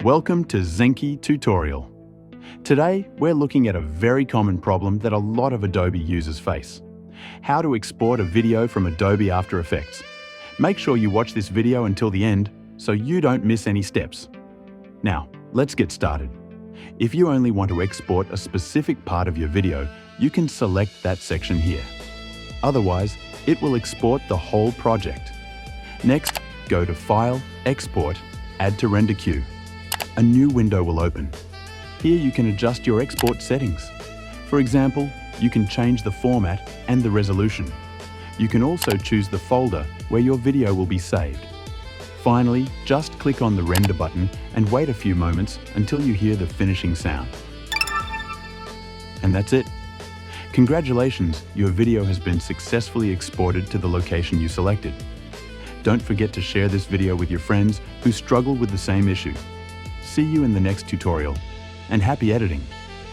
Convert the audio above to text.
Welcome to Znky tutorial. Today, we're looking at a very common problem that a lot of Adobe users face. How to export a video from Adobe After Effects. Make sure you watch this video until the end so you don't miss any steps. Now, let's get started. If you only want to export a specific part of your video, you can select that section here. Otherwise, it will export the whole project. Next, go to File, Export, Add to Render Queue. A new window will open. Here you can adjust your export settings. For example, you can change the format and the resolution. You can also choose the folder where your video will be saved. Finally, just click on the render button and wait a few moments until you hear the finishing sound. And that's it. Congratulations, your video has been successfully exported to the location you selected. Don't forget to share this video with your friends who struggle with the same issue. See you in the next tutorial, and happy editing!